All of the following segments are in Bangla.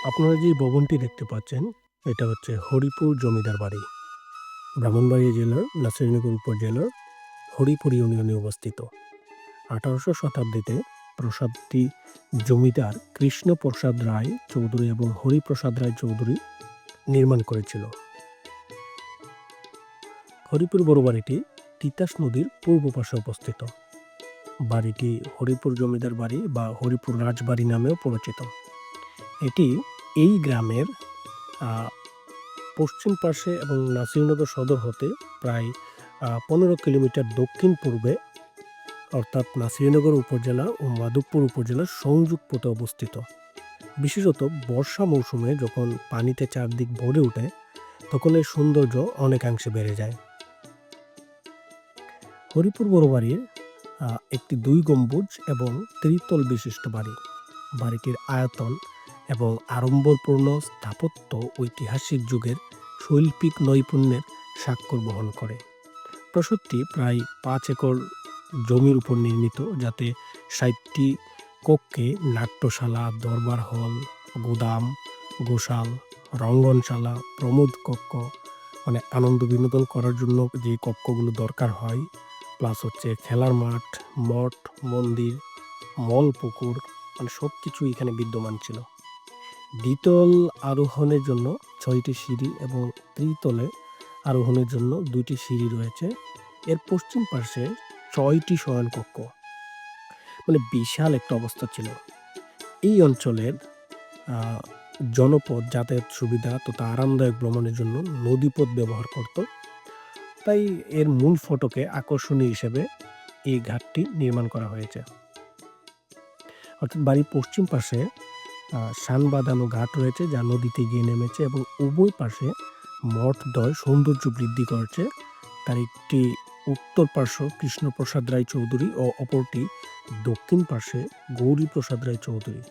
আপনারা যে ভবনটি দেখতে পাচ্ছেন, এটা হচ্ছে হরিপুর জমিদার বাড়ি। ব্রাহ্মণবাড়িয়া জেলার নাসিরনগর উপজেলার হরিপুর ইউনিয়নে অবস্থিত। 1800 শতাব্দীতে প্রাসাদটি জমিদার কৃষ্ণপ্রসাদ রায় চৌধুরী এবং হরিপ্রসাদ রায় চৌধুরী নির্মাণ করেছিল। হরিপুর বড় বাড়িটি তিতাস নদীর পূর্ব পাশে অবস্থিত। বাড়িটি হরিপুর জমিদার বাড়ি বা হরিপুর রাজবাড়ি নামেও পরিচিত। এটি এই গ্রামের পশ্চিম পাশে এবং নাসিরনগর সদর হতে প্রায় 15 কিলোমিটার দক্ষিণ পূর্বে, অর্থাৎ নাসিরনগর উপজেলা ও মাধবপুর উপজেলার সংযোগ পথে অবস্থিত। বিশেষত বর্ষা মৌসুমে যখন পানিতে চারদিক ভরে ওঠে, তখন এর সৌন্দর্য অনেকাংশে বেড়ে যায়। হরিপুর বড় বাড়ির একটি 2 গম্বুজ এবং ত্রিতল বিশিষ্ট বাড়ি। বাড়িটির আয়তন এবং আড়ম্বরপূর্ণ স্থাপত্য ঐতিহাসিক যুগের শৈল্পিক নৈপুণ্যের স্বাক্ষর বহন করে। প্রাসাদটি প্রায় 5 একর জমির উপর নির্মিত, যাতে 60টি কক্ষে নাট্যশালা, দরবার হল, গুদাম, গোশাল, রঙ্গনশালা, প্রমোদ কক্ষ, মানে আনন্দ বিনোদন করার জন্য যে কক্ষগুলো দরকার হয়, প্লাস হচ্ছে খেলার মাঠ, মঠ, মন্দির, মল, পুকুর, মানে সব কিছু এখানে বিদ্যমান ছিল। দ্বিতল আরোহণের জন্য 6টি সিঁড়ি এবং ত্রিতলে আরোহণের জন্য 2টি সিঁড়ি রয়েছে। এর পশ্চিম পাশে 6টি শয়নকক্ষ, মানে বিশাল একটা অবস্থা ছিল। এই অঞ্চলের জনপদ যাতায়াত সুবিধা তথা আরামদায়ক ভ্রমণের জন্য নদীপথ ব্যবহার করত। তাই এর মূল ফটকে আকর্ষণীয় হিসেবে এই ঘাটটি নির্মাণ করা হয়েছে। অর্থাৎ বাড়ির পশ্চিম পাশে শান বাঁধানো ঘাট রয়েছে, যা নদীতে গিয়ে নেমেছে এবং উভয় পাশে মঠদ্বয় সৌন্দর্য বৃদ্ধি করেছে। তার একটি উত্তর পার্শ্ব কৃষ্ণপ্রসাদ রায় চৌধুরী ও অপরটি দক্ষিণ পার্শ্বে গৌরীপ্রসাদ রায় চৌধুরী।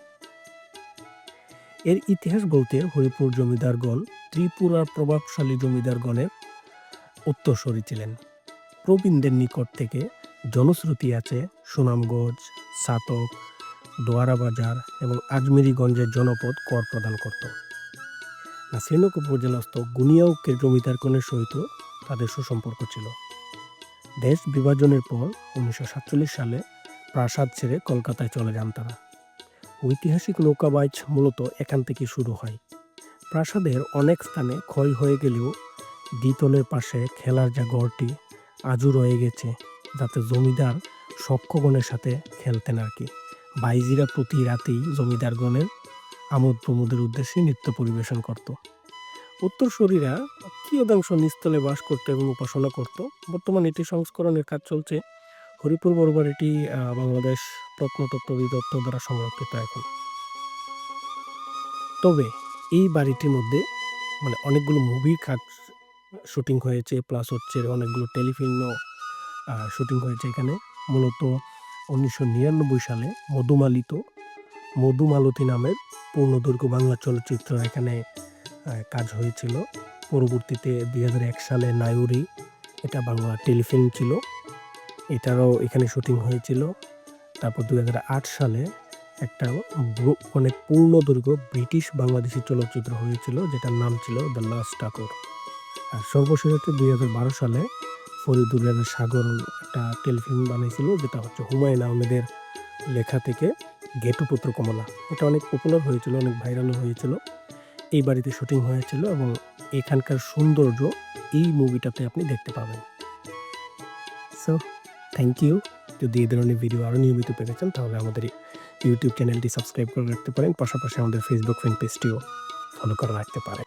এর ইতিহাস বলতে হরিপুর জমিদারগণ ত্রিপুরার প্রভাবশালী জমিদারগণের উত্তরসূরি ছিলেন। প্রবীণদের নিকট থেকে জনশ্রুতি আছে সুনামগঞ্জ, সাতক, দোয়ারা বাজার এবং আজমেরিগঞ্জের জনপদ কর প্রদান করত। নাসিরনগর উপজেলাস্থ গুনিয়াউকের জমিদারগণের সহিত তাদের সুসম্পর্ক ছিল। দেশ বিভাজনের পর 1947 সালে প্রাসাদ ছেড়ে কলকাতায় চলে যান তারা। ঐতিহাসিক নৌকাবাইজ মূলত এখান থেকে শুরু হয়। প্রাসাদের অনেক স্থানে ক্ষয় হয়ে গেলেও দ্বিতলের পাশে খেলার যে ঘরটি আজও রয়ে গেছে, যাতে জমিদার সখ্যগণের সাথে খেলতেন আর কি। বাইজিরা প্রতি রাতেই জমিদারগণের আমোদ প্রমোদের উদ্দেশ্যে নৃত্য পরিবেশন করত। উত্তরসূরিরা কিয়দাংশ নিস্তলে বাস করত এবং উপাসনা করত। বর্তমানে এটি সংস্করণের কাজ চলছে। হরিপুর বড় বাড়িটি বাংলাদেশ প্রত্নতত্ত্ব অধিদপ্তর দ্বারা সংরক্ষিত এখন। তবে এই বাড়িটির মধ্যে মানে অনেকগুলো মুভির কাজ শুটিং হয়েছে, প্লাস হচ্ছে অনেকগুলো টেলিফিল্মও শুটিং হয়েছে এখানে। মূলত 1999 সালে মধুমালতী নামের পূর্ণদৈর্ঘ্য বাংলা চলচ্চিত্র এখানে কাজ হয়েছিল। পরবর্তীতে 2001 সালে নায়ুরি, এটা বাংলা টেলিফিল্ম ছিল, এটারও এখানে শুটিং হয়েছিল। তারপর 2008 সালে একটা অনেক পূর্ণদৈর্ঘ্য ব্রিটিশ বাংলাদেশি চলচ্চিত্র হয়েছিল, যেটার নাম ছিল দ্য লাস্ট ঠাকুর। আর সর্বশেষ হচ্ছে 2012 সালে ফরিদুরের সাগর একটা টেলিফিল্ম বানিয়েছিল, যেটা হচ্ছে হুমায়ুন আহমেদের লেখা থেকে ঘেটুপুত্র কমলা। এটা অনেক পপুলার হয়েছিল, অনেক ভাইরাল হয়েছিল। এই বাড়িতে শুটিং হয়েছিল এবং এখানকার সৌন্দর্য এই মুভিটাতে আপনি দেখতে পাবেন। So thank you. যদি এই ধরনের ভিডিও আরও নিয়মিত পেতে চান, তাহলে আমাদের ইউটিউব চ্যানেলটি সাবস্ক্রাইব করে রাখতে পারেন, পাশাপাশি আমাদের ফেসবুক ফ্যান পেজটিও ফলো করে রাখতে পারেন।